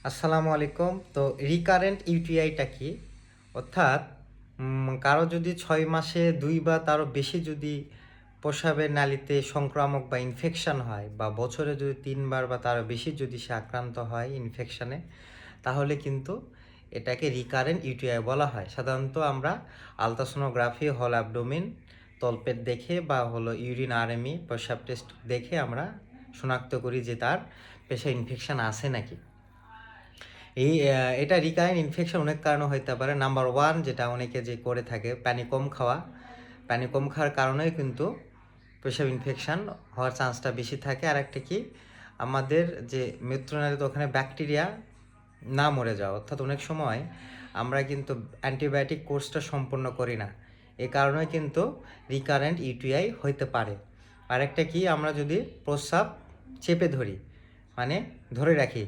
আসসালামু আলাইকুম। তো রিকারেন্ট ইউটিআইটা কি? অর্থাৎ কারো যদি ৬ মাসে ২ বা তারও বেশি যদি প্রস্রাবের নালীতে সংক্রামক বা ইনফেকশন হয় বা বছরে যদি ৩ বার বা তারও বেশি যদি সে আক্রান্ত হয় ইনফেকশনে, তাহলে কিন্তু এটাকে রিকারেন্ট ইউটিআই বলা হয়। সাধারণত আমরা আলট্রাসোনোগ্রাফি, হল অ্যাবডোমেন, তলপেট দেখে বা হলো ইউরিন আরএমই, প্রস্রাব টেস্ট দেখে আমরা শনাক্ত করি যে তার পেশায় ইনফেকশন আছে নাকি। এটা রিকারেন্ট ইনফেকশন অনেক কারণে হইতে পারে। নাম্বার 1 যেটা অনেকে যে করে থাকে পানি কম খাওয়া। পানি কম খাওয়ার কারণেই কিন্তু পেশাব ইনফেকশন হওয়ার চান্সটা বেশি থাকে। আর একটা কি, আমাদের যে মূত্রনালীতে ওখানে ব্যাকটেরিয়া না মরে যাওয়া। অর্থাৎ অনেক সময় আমরা কিন্তু অ্যান্টিবায়োটিক কোর্সটা সম্পন্ন করি না। এ কারণে কিন্তু রিকারেন্ট ইউটিআই হইতে পারে। আরেকটা কি, আমরা যদি প্রস্রাব চেপে ধরি, মানে ধরে রাখি,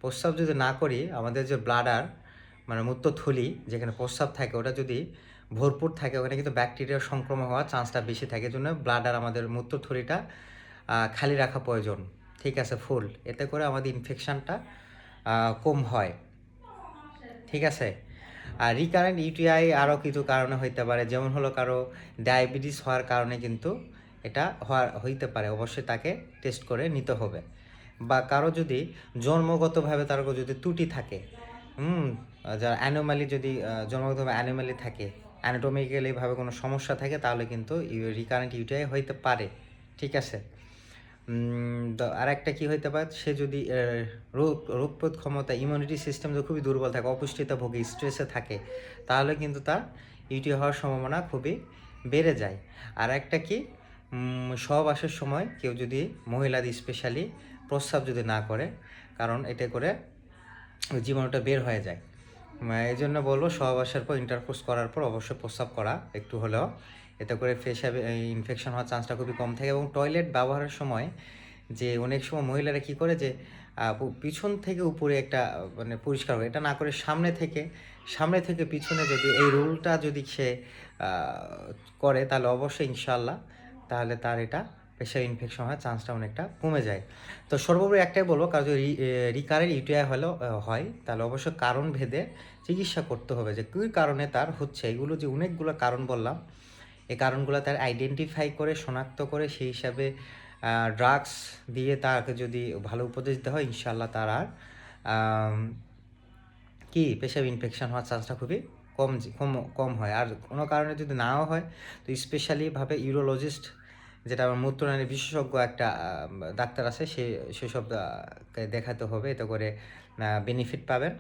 প্রস্রাব যদি না করি, আমাদের যে ব্লাডার মানে মূত্রথলি যেখানে প্রস্রাব থাকে ওটা যদি ভরপুর থাকে, ওখানে কিন্তু ব্যাকটেরিয়ার সংক্রমণ হওয়ার চান্সটা বেশি থাকে। এজন্য ব্লাডার আমাদের মূত্রথলিটা খালি রাখা প্রয়োজন, ঠিক আছে, ফুল। এতে করে আমাদের ইনফেকশানটা কম হয়, ঠিক আছে। আর রিকারেন্ট ইউটিআই আরও কিছু কারণে হইতে পারে, যেমন হলো কারো ডায়াবেটিস হওয়ার কারণে কিন্তু এটা হইতে পারে। অবশ্যই তাকে টেস্ট করে নিতে হবে। বা কারো যদি জন্মগতভাবে তার যদি ত্রুটি থাকে, যার অ্যানোমালি যদি জন্মগতভাবে অ্যানোমালি থাকে, অ্যানাটমিক্যালিভাবে কোনো সমস্যা থাকে, তাহলে কিন্তু রিকারেন্ট ইউটিআই হইতে পারে, ঠিক আছে। আর একটা কী হইতে পারে, সে যদি রোগ প্রতিরোধ ক্ষমতা, ইমিউনিটি সিস্টেম যদি খুবই দুর্বল থাকে, অপুষ্টিতে ভোগে, স্ট্রেসে থাকে, তাহলে কিন্তু তার ইউটিআই হওয়ার সম্ভাবনা খুবই বেড়ে যায়। আর একটা কি, সহবাসের সময় কেউ যদি মহিলাদের স্পেশালি প্রস্রাব যদি না করে, কারণ এতে করে জীবাণুটা বের হয়ে যায়। এই জন্য বলবো সহবাসের পর, ইন্টারকোর্স করার পর অবশ্যই প্রস্রাব করা একটু হলেও, এতে করে পেশাবে ইনফেকশন হওয়ার চান্সটা খুবই কম থাকে। এবং টয়লেট ব্যবহারের সময় যে অনেক সময় মহিলারা কী করে যে পিছন থেকে উপরে একটা মানে পরিষ্কার হয়, এটা না করে সামনে থেকে পিছনে যদি এই রুলটা যদি সে করে, তাহলে অবশ্যই ইনশাআল্লাহ তাহলে তার এটা পেশাব ইনফেকশন হওয়ার চান্সটা অনেকটা কমে যায়। তো সর্বোপরি একটাই বলবো, কারো যদি রিকারেন্ট ইউটিআই হয়, তাহলে অবশ্যই কারণ ভেদে চিকিৎসা করতে হবে, যে কী কারণে তার হচ্ছে। এগুলো যে অনেকগুলো কারণ বললাম, এই কারণগুলো তার আইডেন্টিফাই করে, শনাক্ত করে, সেই হিসাবে ড্রাগস দিয়ে তাকে যদি ভালো উপদেশ দেওয়া হয়, ইনশাআল্লাহ তার আর কি পেশাব ইনফেকশন হওয়ার চান্সটা খুবই কম হয়। আর কোনো কারণে যদি নাও হয়, তো স্পেশালিভাবে ইউরোলজিস্ট, যেটা আমার মূত্রনালী বিশেষজ্ঞ একটা ডাক্তার আছে, সেসব দেখাতে হবে, এতে করে বেনিফিট পাবেন।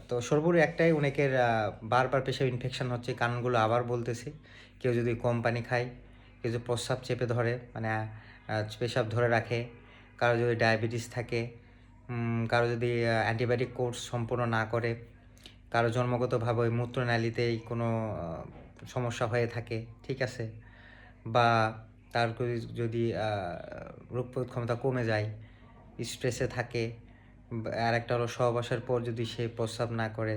তো সর্বোপরি একটাই, অনেকের বারবার পেশাব ইনফেকশন হচ্ছে, কারণগুলো আবার বলতেছি। কেউ যদি কম পানি খায়, কেউ যদি প্রস্রাব চেপে ধরে, মানে পেশাব ধরে রাখে, কারো যদি ডায়াবেটিস থাকে, কারো যদি অ্যান্টিবায়োটিক কোর্স সম্পূর্ণ না করে, কারো জন্মগতভাবে ওই মূত্রনালীতেই কোনো সমস্যা হয়ে থাকে, ঠিক আছে, বা তার যদি রোগ প্রতিরোধ ক্ষমতা কমে যায়, স্ট্রেসে থাকে, আর একটা হলো সহবাসের পর যদি সে প্রস্রাব না করে,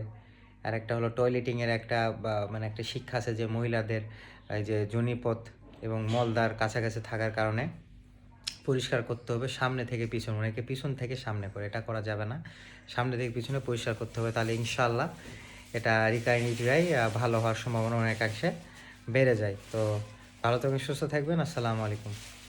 আর একটা হলো টয়লেটিংয়ের একটা মানে একটা শিক্ষা আছে যে মহিলাদের এই যে যোনিপথ এবং মলদ্বার কাছাকাছি থাকার কারণে পরিষ্কার করতে হবে সামনে থেকে পিছনে। অনেকে পিছন থেকে সামনে করে, এটা করা যাবে না, সামনে থেকে পিছনে পরিষ্কার করতে হবে। তাহলে ইনশাআল্লাহ এটা রিকারেন্ট ইউটিআই ভালো হওয়ার সম্ভাবনা অনেকাংশে বেড়ে যায়। তো ভালো থাকবেন, সুস্থ থাকবেন। আসসালামু আলাইকুম।